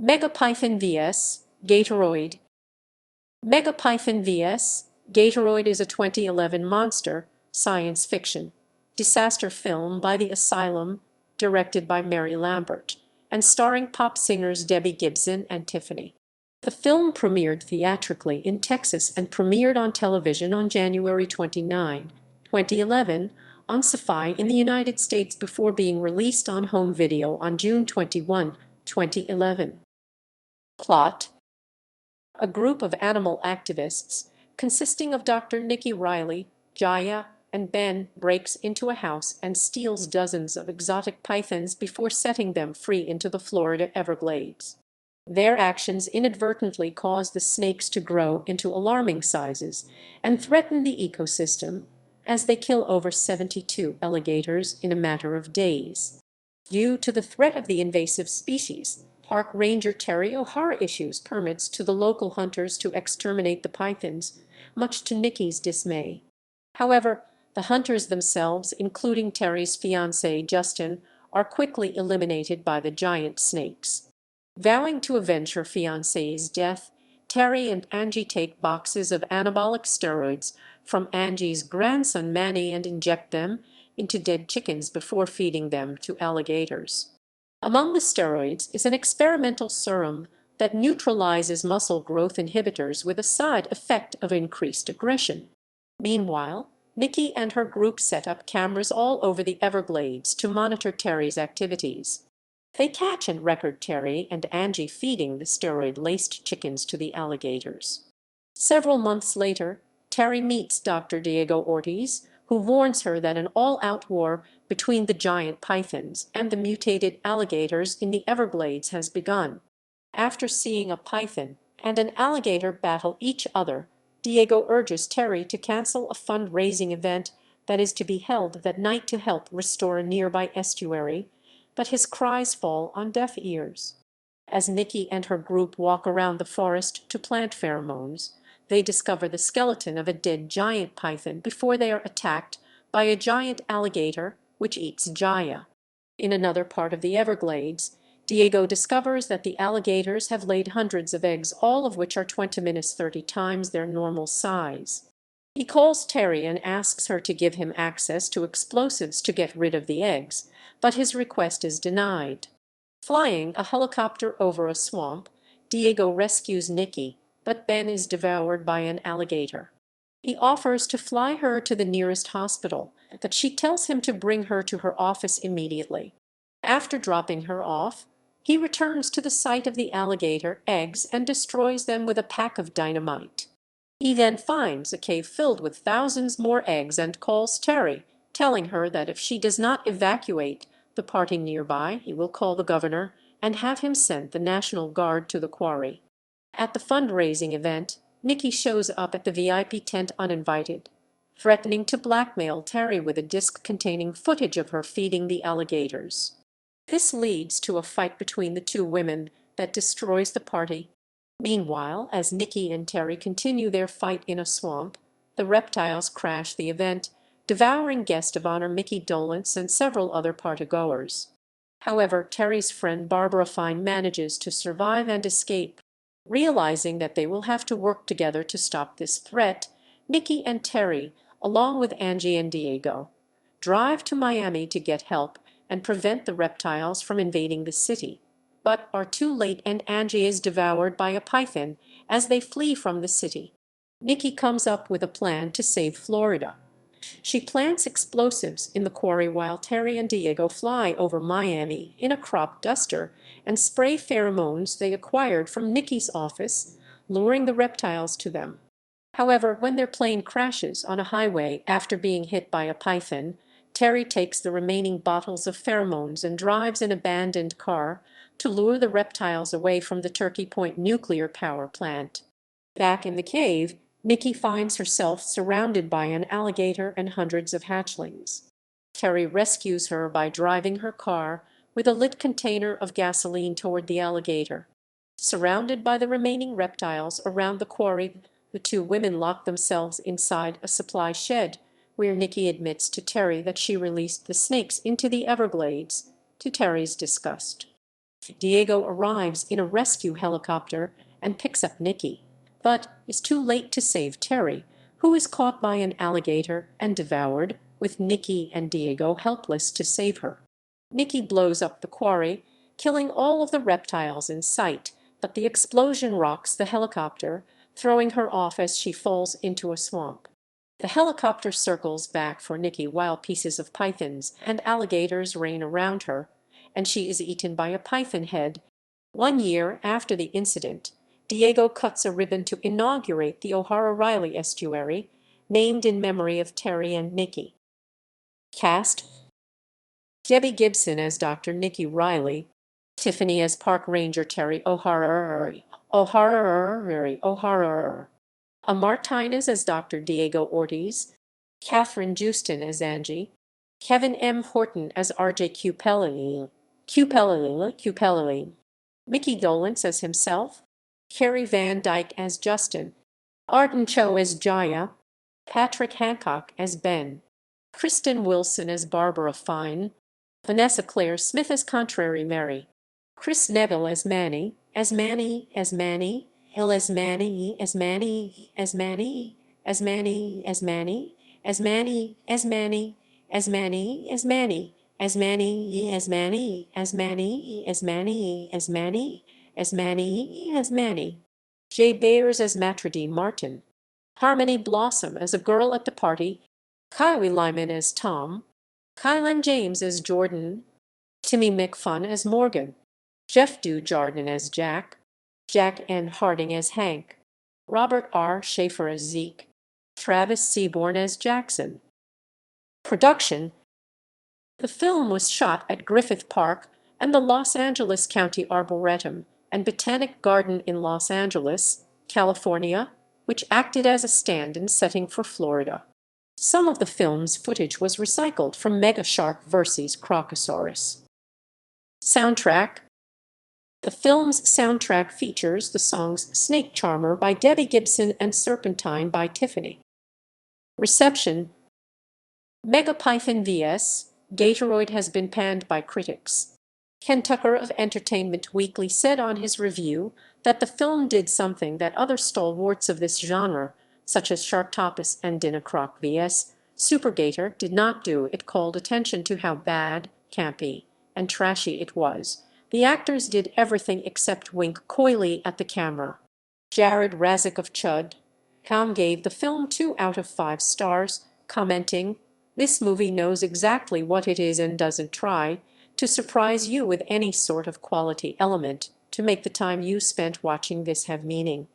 Megapython vs. Gatoroid. Megapython vs. Gatoroid is a 2011 monster, science fiction, disaster film by the Asylum, directed by Mary Lambert, and starring pop singers Debbie Gibson and Tiffany. The film premiered theatrically in Texas and premiered on television on January 29, 2011, on Syfy in the United States before being released on home video on June 21, 2011. Plot: a group of animal activists, consisting of Dr. Nikki Riley, Jaya, and Ben, breaks into a house and steals dozens of exotic pythons before setting them free into the Florida Everglades. Their actions inadvertently cause the snakes to grow into alarming sizes and threaten the ecosystem, as they kill over 72 alligators in a matter of days. Due to the threat of the invasive species, Park Ranger Terry O'Hara issues permits to the local hunters to exterminate the pythons, much to Nikki's dismay. However, the hunters themselves, including Terry's fiancé Justin, are quickly eliminated by the giant snakes. Vowing to avenge her fiancé's death, Terry and Angie take boxes of anabolic steroids from Angie's grandson Manny and inject them into dead chickens before feeding them to alligators. Among the steroids is an experimental serum that neutralizes muscle growth inhibitors with a side effect of increased aggression. Meanwhile, Nikki and her group set up cameras all over the Everglades to monitor Terry's activities. They catch and record Terry and Angie feeding the steroid-laced chickens to the alligators. Several months later, Terry meets Dr. Diego Ortiz, who warns her that an all-out war between the giant pythons and the mutated alligators in the Everglades has begun. After seeing a python and an alligator battle each other, Diego urges Terry to cancel a fundraising event that is to be held that night to help restore a nearby estuary, but his cries fall on deaf ears. As Nikki and her group walk around the forest to plant pheromones, they discover the skeleton of a dead giant python before they are attacked by a giant alligator, which eats Jaya. In another part of the Everglades, Diego discovers that the alligators have laid hundreds of eggs, all of which are 20–30 times their normal size. He calls Terry and asks her to give him access to explosives to get rid of the eggs, but his request is denied. Flying a helicopter over a swamp, Diego rescues Nikki, but Ben is devoured by an alligator. He offers to fly her to the nearest hospital, but she tells him to bring her to her office immediately. After dropping her off, he returns to the site of the alligator eggs and destroys them with a pack of dynamite. He then finds a cave filled with thousands more eggs and calls Terry, telling her that if she does not evacuate the party nearby, he will call the governor and have him send the National Guard to the quarry. At the fundraising event, Nikki shows up at the VIP tent uninvited, threatening to blackmail Terry with a disc containing footage of her feeding the alligators. This leads to a fight between the two women that destroys the party. Meanwhile, as Nikki and Terry continue their fight in a swamp, the reptiles crash the event, devouring guest of honor Mickey Dolence and several other partygoers. However, Terry's friend Barbara Fine manages to survive and escape. Realizing that they will have to work together to stop this threat, Nikki and Terry, along with Angie and Diego, drive to Miami to get help and prevent the reptiles from invading the city, but are too late and Angie is devoured by a python as they flee from the city. Nikki comes up with a plan to save Florida. She plants explosives in the quarry while Terry and Diego fly over Miami in a crop duster and spray pheromones they acquired from Nikki's office, luring the reptiles to them. However, when their plane crashes on a highway after being hit by a python, Terry takes the remaining bottles of pheromones and drives an abandoned car to lure the reptiles away from the Turkey Point nuclear power plant. Back in the cave, Nikki finds herself surrounded by an alligator and hundreds of hatchlings. Terry rescues her by driving her car with a lit container of gasoline toward the alligator. Surrounded by the remaining reptiles around the quarry, the two women lock themselves inside a supply shed, where Nikki admits to Terry that she released the snakes into the Everglades, to Terry's disgust. Diego arrives in a rescue helicopter and picks up Nikki, but is too late to save Terry, who is caught by an alligator and devoured, with Nikki and Diego helpless to save her. Nikki blows up the quarry, killing all of the reptiles in sight, but the explosion rocks the helicopter, throwing her off as she falls into a swamp. The helicopter circles back for Nikki while pieces of pythons and alligators rain around her, and she is eaten by a python head. 1 year after the incident, Diego cuts a ribbon to inaugurate the O'Hara Riley estuary, named in memory of Terry and Nikki. Cast: Debbie Gibson as Dr. Nikki Riley, Tiffany as Park Ranger Terry O'Hara, Martinez as Dr. Diego Ortiz, Catherine Justin as Angie, Kevin M. Horton as R.J. Cupelli, Mickey Dolence as himself, Kerry Van Dyke as Justin, Arden Cho as Jaya, Patrick Hancock as Ben, Kristen Wilson as Barbara Fine, Vanessa Claire Smith as Contrary Mary, Chris Neville as Manny, as Manny, as Manny, Hill as Manny, as Manny, as Manny, as Manny, as Manny, as Manny, as Manny, as Manny, as Manny, as Manny, as Manny, as Manny, as Manny, as Manny, as Manny, as Manny. Jay Bayers as Matradine Martin, Harmony Blossom as a girl at the party, Kylie Lyman as Tom, Kylan James as Jordan, Timmy McFun as Morgan, Jeff Dujardin as Jack, Jack N. Harding as Hank, Robert R. Schaefer as Zeke, Travis Seaborn as Jackson. Production: the film was shot at Griffith Park and the Los Angeles County Arboretum and Botanic Garden in Los Angeles, California, which acted as a stand-in setting for Florida. Some of the film's footage was recycled from Mega Shark vs. Crocosaurus. Soundtrack: the film's soundtrack features the songs Snake Charmer by Debbie Gibson and Serpentine by Tiffany. Reception: Megapython vs. Gatoroid has been panned by critics. Ken Tucker of Entertainment Weekly said on his review that the film did something that other stalwarts of this genre, such as Sharktopus and Dinocroc vs. Supergator, did not do. It called attention to how bad, campy, and trashy it was. The actors did everything except wink coyly at the camera. Jared Razik of Chud.com gave the film 2 out of 5 stars, commenting, "This movie knows exactly what it is and doesn't try to surprise you with any sort of quality element to make the time you spent watching this have meaning."